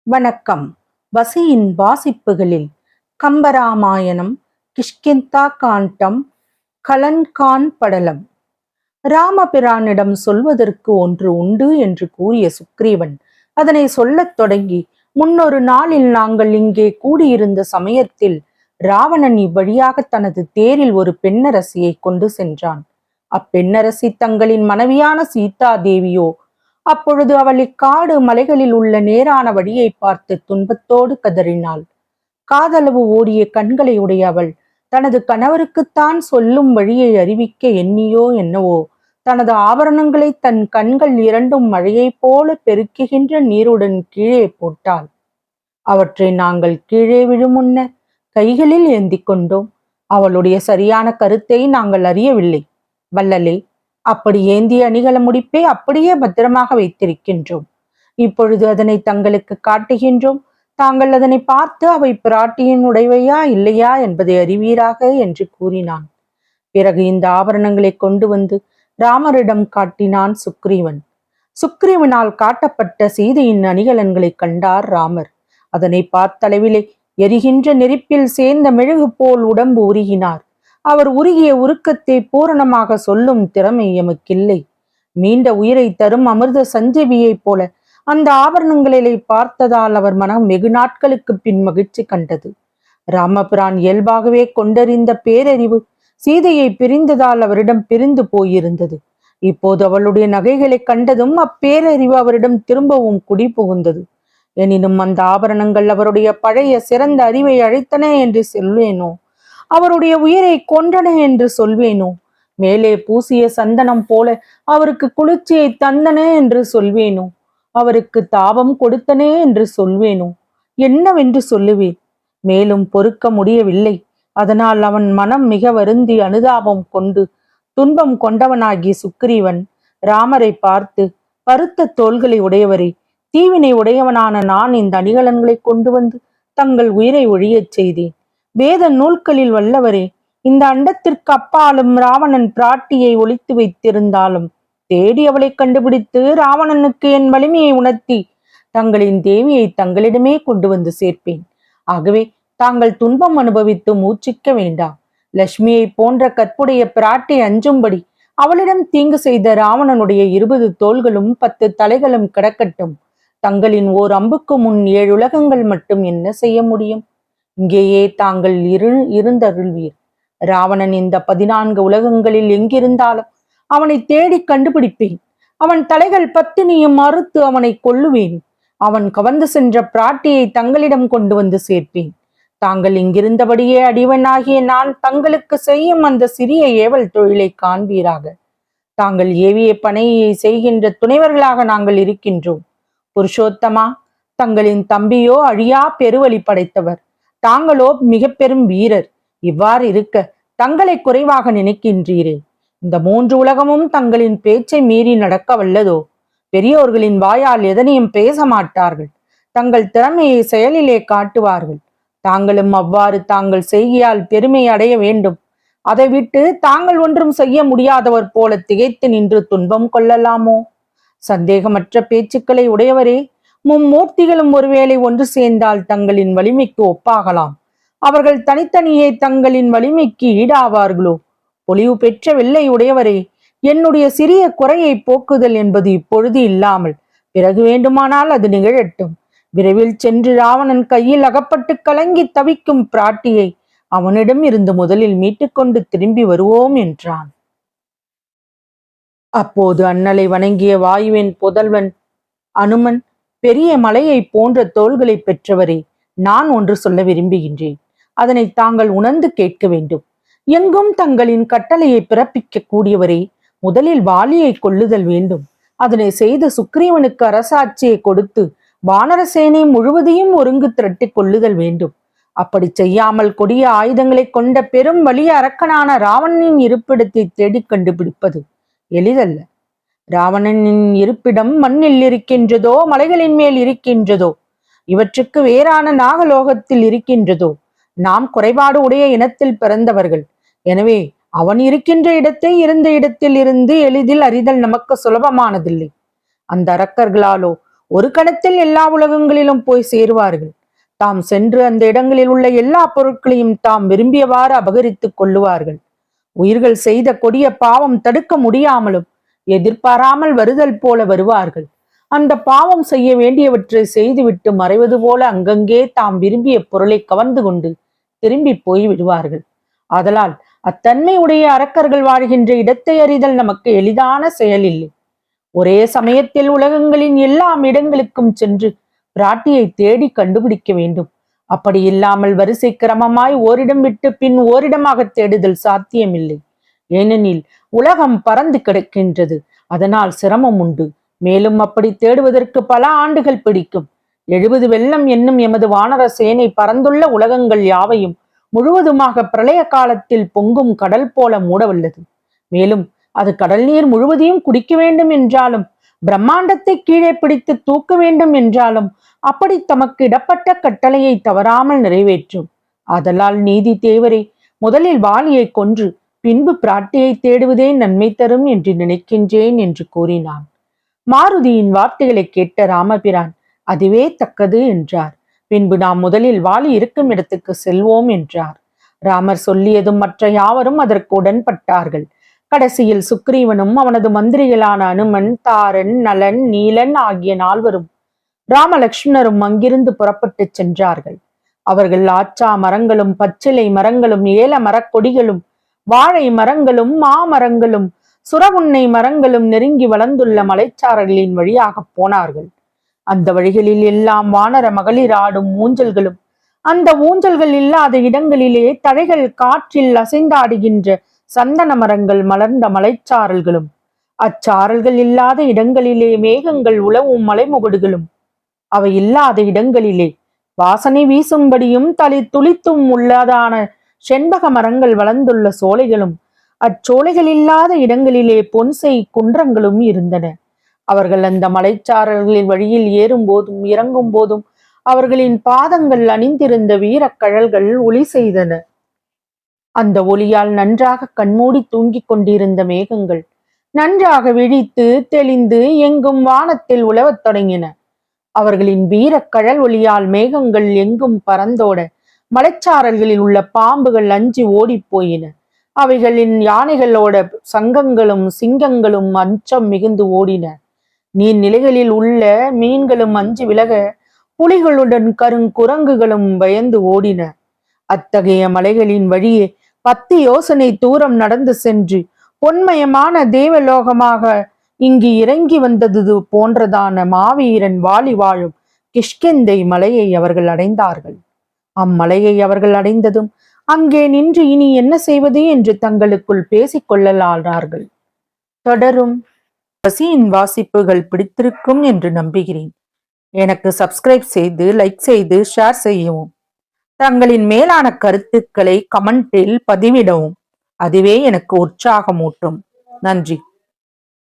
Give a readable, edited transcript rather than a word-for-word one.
வணக்கம். வசியின் வாசிப்புகளில் கம்பராமாயணம், கிஷ்கிந்தா காண்டம், கலன்கான் படலம். ராமபிரானிடம் சொல்வதற்கு ஒன்று உண்டு என்று கூறிய சுக்ரீவன் அதனை சொல்லத் தொடங்கி, முன்னொரு நாளில் நாங்கள் இங்கே கூடியிருந்த சமயத்தில் ராவணன் இவ்வழியாக தனது தேரில் ஒரு பெண்ணரசியை கொண்டு சென்றான். அப்பெண்ணரசி தங்களின் மனைவியான சீதா தேவியோ அப்பொழுது அவள் இக்காடு மலைகளில் உள்ள நேரான வழியை பார்த்து துன்பத்தோடு கதறினாள். காதளவு ஓடிய கண்களை உடைய அவள் தனது கணவருக்குத்தான் சொல்லும் வழியை அறிவிக்க எண்ணியோ என்னவோ தனது ஆபரணங்களை தன் கண்கள் இரண்டும் மழையைப் போல பெருக்குகின்ற நீருடன் கீழே போட்டாள். அவற்றை நாங்கள் கீழே விழும் முன்னர் கைகளில் ஏந்தி கொண்டோம். அவளுடைய சரியான கருத்தை நாங்கள் அறியவில்லை. வல்லலே, அப்படி ஏந்திய அணிகல முடிப்பை அப்படியே பத்திரமாக வைத்திருக்கின்றோம். இப்பொழுது அதனை தங்களுக்கு காட்டுகின்றோம். தாங்கள் அதனை பார்த்து அவை பிராட்டியின் உடைவையா இல்லையா என்பதை அறிவீராக என்று கூறினான். பிறகு இந்த ஆபரணங்களை கொண்டு வந்து ராமரிடம் காட்டினான் சுக்ரீவன். சுக்ரீவனால் காட்டப்பட்ட சீதையின் அணிகலன்களை கண்டார் ராமர். அதனை பார்த்தளவிலே எரிகின்ற நெருப்பில் சேர்ந்த மெழுகு போல் உடம்பு உருகினார். அவர் உருகிய உருக்கத்தை பூரணமாக சொல்லும் திறமை எமக்கில்லை. மீண்ட உயிரை தரும் அமிர்த சஞ்சீவியைப் போல அந்த ஆபரணங்களை பார்த்ததால் அவர் மனம் வெகு நாட்களுக்கு பின் மகிழ்ச்சி கண்டது. ராமபிரான் இயல்பாகவே கொண்டறிந்த பேரறிவு சீதையை பிரிந்ததால் அவரிடம் பிரிந்து போயிருந்தது. இப்போது அவளுடைய நகைகளை கண்டதும் அப்பேரறிவு அவரிடம் திரும்பவும் குடி புகுந்தது. எனினும் அந்த ஆபரணங்கள் அவருடைய பழைய சிறந்த அறிவை அழைத்தன என்று சொல்வேனோ, அவருடைய உயிரை கொன்றன என்று சொல்வேனோ, மேலே பூசிய சந்தனம் போல அவருக்கு குளிர்ச்சியை தந்தன என்று சொல்வேனோ, அவருக்கு தாபம் கொடுத்தனே என்று சொல்வேனோ, என்னவென்று சொல்லுவேன்? மேலும் பொறுக்க முடியவில்லை. அதனால் அவன் மனம் மிக வருந்தி அனுதாபம் கொண்டு துன்பம் கொண்டவனாகி சுக்ரீவன் ராமரை பார்த்து, பருத்த தோள்களை உடையவரே, தீவினை உடையவனான நான் இந்த அணிகலன்களை கொண்டு வந்து தங்கள் உயிரை ஒழியச் செய்தேன். வேத நூல்களில் வல்லவரே, இந்த அண்டத்திற்கு அப்பாலும் ராவணன் பிராட்டியை ஒளித்து வைத்திருந்தாலும் தேடி அவளை கண்டுபிடித்து ராவணனுக்கு என் வலிமையை உணர்த்தி தங்களின் தேவியை தங்களிடமே கொண்டு வந்து சேர்ப்பேன். ஆகவே தாங்கள் துன்பம் அனுபவித்து மூச்சிக்க வேண்டாம். லட்சுமியை போன்ற கற்புடைய பிராட்டி அஞ்சும்படி அவளிடம் தீங்கு செய்த ராவணனுடைய 20 தோள்களும் 10 தலைகளும் கிடக்கட்டும். தங்களின் ஓர் அம்புக்கு முன் 7 உலகங்கள் மட்டும் என்ன செய்ய முடியும்? இங்கேயே தாங்கள் இருந்தருள்வீர். ராவணன் இந்த 14 உலகங்களில் எங்கிருந்தாலும் அவனை தேடி கண்டுபிடிப்பேன். அவன் தலைகள் 10 மறுத்து அவனை கொல்லுவேன். அவன் கவர்ந்து சென்ற பிராட்டியை தங்களிடம் கொண்டு வந்து சேர்ப்பேன். தாங்கள் இங்கிருந்தபடியே அடிவனாகிய நான் தங்களுக்கு செய்யும் அந்த சிறிய ஏவல் தொழிலை காண்பீராக. தாங்கள் ஏவிய பணியை செய்கின்ற துணைவர்களாக நாங்கள் இருக்கின்றோம். புருஷோத்தமா, தங்களின் தம்பியோ அழியா பெருவழி படைத்தவர். தாங்களோ மிக பெரும் வீரர். இவ்வாறு இருக்க தங்களை குறைவாக நினைக்கின்றீரே. இந்த 3 உலகமும் தங்களின் பேச்சை மீறி நடக்க வல்லதோ? பெரியோர்களின் வாயால் எதனையும் பேச மாட்டார்கள். தங்கள் திறமையை செயலிலே காட்டுவார்கள். தாங்களும் அவ்வாறு தாங்கள் செய்கையால் பெருமை அடைய வேண்டும். அதை விட்டு தாங்கள் ஒன்றும் செய்ய முடியாதவர் போல திகைத்து நின்று துன்பம் கொள்ளலாமோ? சந்தேகமற்ற பேச்சுக்களை உடையவரே, மும்மூர்த்திகளும் ஒருவேளை ஒன்று சேர்ந்தால் தங்களின் வலிமைக்கு ஒப்பாகலாம். அவர்கள் தனித்தனியே தங்களின் வலிமைக்கு ஈடாவார்களோ? பொலிவு பெற்ற வெள்ளை உடையவரே, என்னுடைய சிறிய குறையை போக்குதல் என்பது இப்பொழுது இல்லாமல் பிறகு வேண்டுமானால் அது நிகழட்டும். விரைவில் சென்று ராவணன் கையில் அகப்பட்டு கலங்கி தவிக்கும் பிராட்டியை அவனிடம் இருந்து முதலில் மீட்டுக்கொண்டு திரும்பி வருவோம் என்றான். அப்போது அண்ணலை வணங்கிய வாயுவின் புதல்வன் அனுமன், பெரிய மலையை போன்ற தோள்களை பெற்றவரே, நான் ஒன்று சொல்ல விரும்புகின்றேன். அதனை தாங்கள் உணர்ந்து கேட்க வேண்டும். எங்கும் தங்களின் கட்டளையை பிறப்பிக்க கூடியவரே, முதலில் வாலியை கொல்லுதல் வேண்டும். அதனை செய்த சுக்ரீவனுக்கு அரசாட்சியை கொடுத்து வானரசேனை முழுவதையும் ஒருங்கு திரட்டி கொள்ளுதல் வேண்டும். அப்படி செய்யாமல் கொடிய ஆயுதங்களை கொண்ட பெரும் வலிய அரக்கனான ராவணனின் இருப்பிடத்தை தேடி கண்டுபிடிப்பது எளிதல்ல. ராவணனின் இருப்பிடம் மண்ணில் இருக்கின்றதோ, மலைகளின் மேல் இருக்கின்றதோ, இவற்றுக்கு வேறான நாகலோகத்தில் இருக்கின்றதோ? நாம் குறைபாடு உடைய இனத்தில் பிறந்தவர்கள். எனவே அவன் இருக்கின்ற இடத்தை இருந்த இடத்தில் இருந்து எளிதில் அறிதல் நமக்கு சுலபமானதில்லை. அந்த அரக்கர்களாலோ ஒரு கணத்தில் எல்லா உலகங்களிலும் போய் சேருவார்கள். தாம் சென்று அந்த இடங்களில் உள்ள எல்லா பொருட்களையும் தாம் விரும்பியவாறு அபகரித்துக் கொள்ளுவார்கள். உயிர்கள் செய்த கொடிய பாவம் தடுக்க முடியாமலும் எதிர்பாராமல் வருதல் போல வருவார்கள். அந்த பாவம் செய்ய வேண்டியவற்றை செய்துவிட்டு மறைவது போல அங்கங்கே தாம் விரும்பிய பொருளை கவர்ந்து கொண்டு திரும்பி போய் விடுவார்கள். ஆதலால் அத்தன்மை உடைய அரக்கர்கள் வாழ்கின்ற இடத்தை அறிதல் நமக்கு எளிதான செயல் இல்லை. ஒரே சமயத்தில் உலகங்களின் எல்லா இடங்களுக்கும் சென்று பிராட்டியை தேடி கண்டுபிடிக்க வேண்டும். அப்படி இல்லாமல் வரிசை கிரமமாய் ஓரிடம் விட்டு பின் ஓரிடமாக தேடுதல் சாத்தியமில்லை. ஏனெனில் உலகம் பறந்து கிடக்கின்றது. அதனால் சிரமம் உண்டு. மேலும் அப்படி தேடுவதற்கு பல ஆண்டுகள் பிடிக்கும். 70 வெள்ளம் என்னும் எமது வானர சேனை பறந்துள்ள உலகங்கள் யாவையும் முழுவதுமாக பிரளய காலத்தில் பொங்கும் கடல் போல மூடவல்லது. மேலும் அது கடல் நீர் முழுவதையும் குடிக்க வேண்டும் என்றாலும், பிரம்மாண்டத்தை கீழே பிடித்து தூக்க வேண்டும் என்றாலும் அப்படி தமக்கு இடப்பட்ட கட்டளையை தவறாமல் நிறைவேற்றும். ஆதலால் நீதி தேவரே, முதலில் வாலியை கொன்று பின்பு பிராட்டியை தேடுவதே நன்மை தரும் என்று நினைக்கின்றேன் என்று கூறினான். மாருதியின் வார்த்தைகளை கேட்ட ராமபிரான் அதுவே தக்கது என்றார். பின்பு நாம் முதலில் வாலி இருக்கும் இடத்துக்கு செல்வோம் என்றார். ராமர் சொல்லியதும் மற்ற யாவரும் அதற்கு உடன்பட்டார்கள். கடைசியில் சுக்ரீவனும் அவனது மந்திரிகளான அனுமன், தாரன், நலன், நீலன் ஆகிய 4வரும் ராமலக்ஷ்மணரும் அங்கிருந்து புறப்பட்டு சென்றார்கள். அவர்கள் ஆச்சா மரங்களும் பச்சிலை மரங்களும் ஏல மரக்கொடிகளும் வாழை மரங்களும் மாமரங்களும் சுரவுண்ணை மரங்களும் நெருங்கி வளர்ந்துள்ள மலைச்சாரர்களின் வழியாக போனார்கள். அந்த வழிகளில் எல்லாம் வானர மகளிர் ஆடும் ஊஞ்சல்களும், அந்த ஊஞ்சல்கள் இல்லாத இடங்களிலே தழைகள் காற்றில் அசைந்தாடுகின்ற சந்தன மரங்கள் மலர்ந்த மலைச்சாரல்களும், அச்சாரல்கள் இல்லாத இடங்களிலே மேகங்கள் உலவும் மலைமுகடுகளும், அவை இல்லாத இடங்களிலே வாசனை வீசும்படியும் தலை துளித்தும் உள்ளதான செண்பக மரங்கள் வளர்ந்துள்ள சோலைகளும், அச்சோலைகள் இல்லாத இடங்களிலே பொன்சை குன்றங்களும் இருந்தன. அவர்கள் அந்த மலைச்சாரல்களின் வழியில் ஏறும் போதும் இறங்கும் போதும் அவர்களின் பாதங்கள் அணிந்திருந்த வீரக்கழல்கள் ஒளி செய்தன. அந்த ஒளியால் நன்றாக கண்மூடி தூங்கிக் கொண்டிருந்த மேகங்கள் நன்றாக விழித்து தெளிந்து எங்கும் வானத்தில் உலவத் தொடங்கின. அவர்களின் வீரக்கழல் ஒளியால் மேகங்கள் எங்கும் பறந்தோட மலைச்சாரல்களில் உள்ள பாம்புகள் அஞ்சி ஓடி போயின. அவைகளின் யானைகளோட சங்கங்களும் சிங்கங்களும் அச்சம் மிகுந்து ஓடின. நீர்நிலைகளில் உள்ள மீன்களும் அஞ்சு விலக புலிகளுடன் கருங்குரங்குகளும் பயந்து ஓடின. அத்தகைய மலைகளின் வழியே 10 யோசனை தூரம் நடந்து சென்று பொன்மயமான தேவலோகமாக இங்கு இறங்கி வந்தது போன்றதான மாவீரன் வாலி வாழும் கிஷ்கிந்தை மலையை அவர்கள் அடைந்தார்கள். அம்மலையை அவர்கள் அடைந்ததும் அங்கே நின்று இனி என்ன செய்வது என்று தங்களுக்குள் பேசிக் கொள்ளலானார்கள். தொடரும். பசியின் வாசிப்புகள் பிடித்திருக்கும் என்று நம்புகிறேன். எனக்கு சப்ஸ்கிரைப் செய்து, லைக் செய்து, ஷேர் செய்யவும். தங்களின் மேலான கருத்துக்களை கமெண்டில் பதிவிடவும். அதுவே எனக்கு உற்சாகமூட்டும். நன்றி.